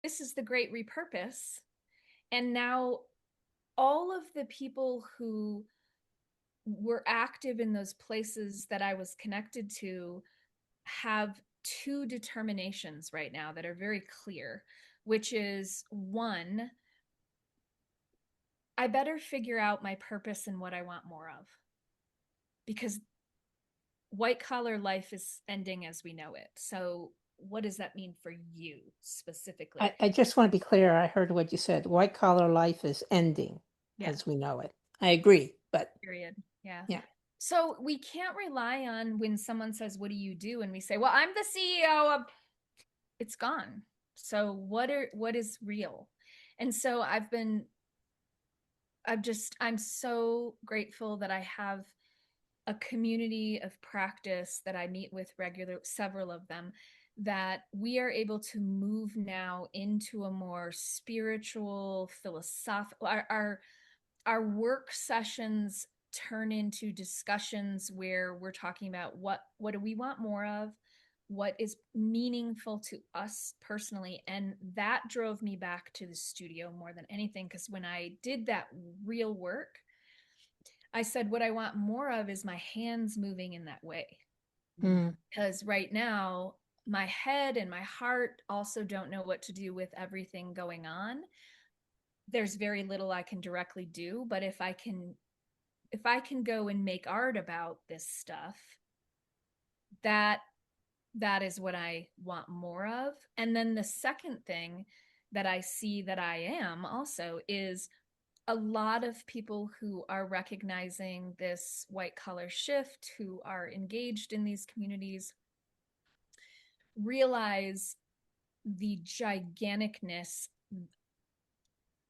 this is the Great Repurpose. And now all of the people who were active in those places that I was connected to have two determinations right now that are very clear, which is one, I better figure out my purpose and what I want more of, because white collar life is ending as we know it. So, what does that mean for you specifically? I just want to be clear. I heard what you said. White collar life is ending Yeah, as we know it. I agree, but period. Yeah. yeah. So, we can't rely on when someone says, "What do you do?" and we say, "Well, I'm the CEO of," it's gone. So, what is real? And so I'm so grateful that I have a community of practice that I meet with regular, several of them, that we are able to move now into a more spiritual, philosophical. Our work sessions turn into discussions where we're talking about what do we want more of, what is meaningful to us personally. And that drove me back to the studio more than anything, because when I did that real work, I said, what I want more of is my hands moving in that way. Mm, Because right now, my head and my heart also don't know what to do with everything going on. There's very little I can directly do, but if I can go and make art about this stuff, that that is what I want more of. And then the second thing that I see that I am also is a lot of people who are recognizing this white collar shift, who are engaged in these communities, realize the giganticness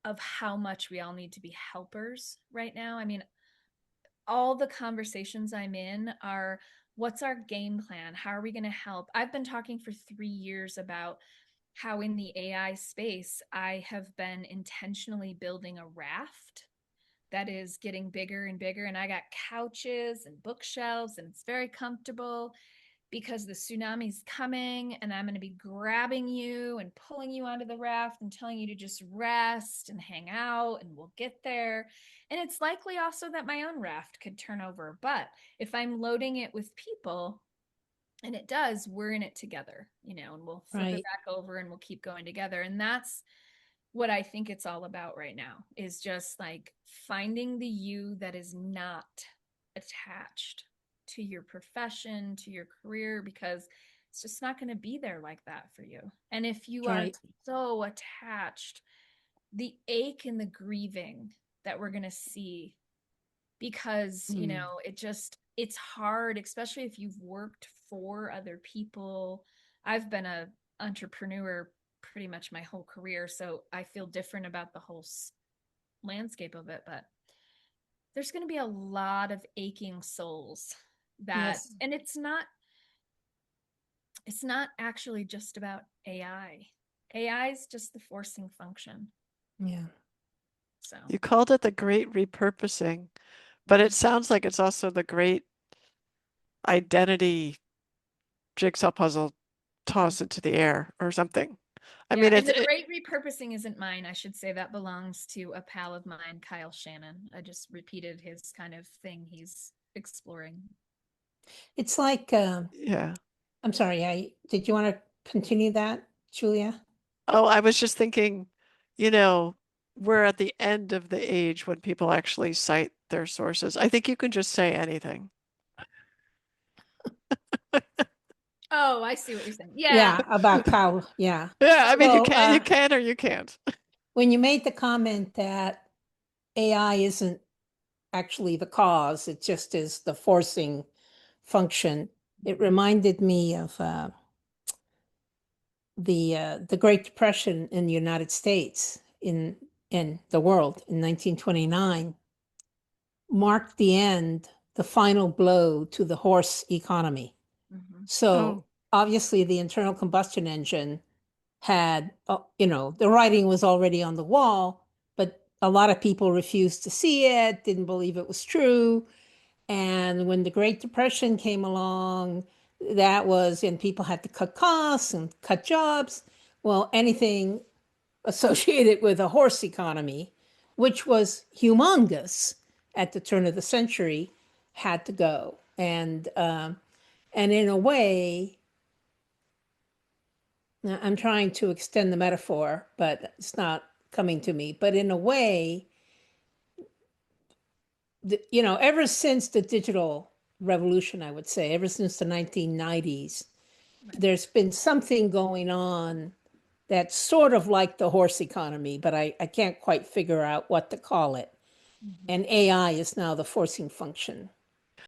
of how much we all need to be helpers right now. I mean, all the conversations I'm in are, what's our game plan? How are we going to help? I've been talking for 3 years about how in the AI space, I have been intentionally building a raft that is getting bigger and bigger. And I got couches and bookshelves, and it's very comfortable because the tsunami's coming, and I'm going to be grabbing you and pulling you onto the raft and telling you to just rest and hang out, and we'll get there. And it's likely also that my own raft could turn over. But if I'm loading it with people, and it does, we're in it together, and we'll flip it right. back over and we'll keep going together. And that's what I think it's all about right now, is just like finding the you that is not attached to your profession, to your career, because it's just not going to be there like that for you. And if you are Right. so attached, the ache and the grieving that we're going to see, because, Mm. it's hard, especially if you've worked for other people. I've been a entrepreneur pretty much my whole career, so I feel different about the whole landscape of it. But there's going to be a lot of aching souls that, Yes. and it's not actually just about AI. AI is just the forcing function. Yeah. So, You called it the Great Repurposing, but mm-hmm. it sounds like it's also the great identity jigsaw puzzle toss into the air or something. I Yeah, mean, and the great repurposing isn't mine. I should say that belongs to a pal of mine, Kyle Shannon. I just repeated his kind of thing he's exploring. It's like, yeah. I'm sorry, did you want to continue that, Julia? Oh, I was just thinking, you know, we're at the end of the age when people actually cite their sources. I think you can just say anything. Oh, I see what you're saying. Yeah. Yeah, about cow. Yeah. Yeah, I mean, Well, you can or you can't. when you made the comment that AI isn't actually the cause, it just is the forcing function, it reminded me of the Great Depression in the United States in the world in 1929 marked the end, the final blow to the horse economy. Mm-hmm. So Oh, obviously, the internal combustion engine had, the writing was already on the wall, but a lot of people refused to see it, didn't believe it was true. And when the Great Depression came along, and people had to cut costs and cut jobs. Well, anything associated with a horse economy, which was humongous at the turn of the century, had to go. And in a way, I'm trying to extend the metaphor, but it's not coming to me. But in a way, ever since the digital revolution, I would say, ever since the 1990s, Right. there's been something going on that's sort of like the horse economy, but I can't quite figure out what to call it. Mhm. And AI is now the forcing function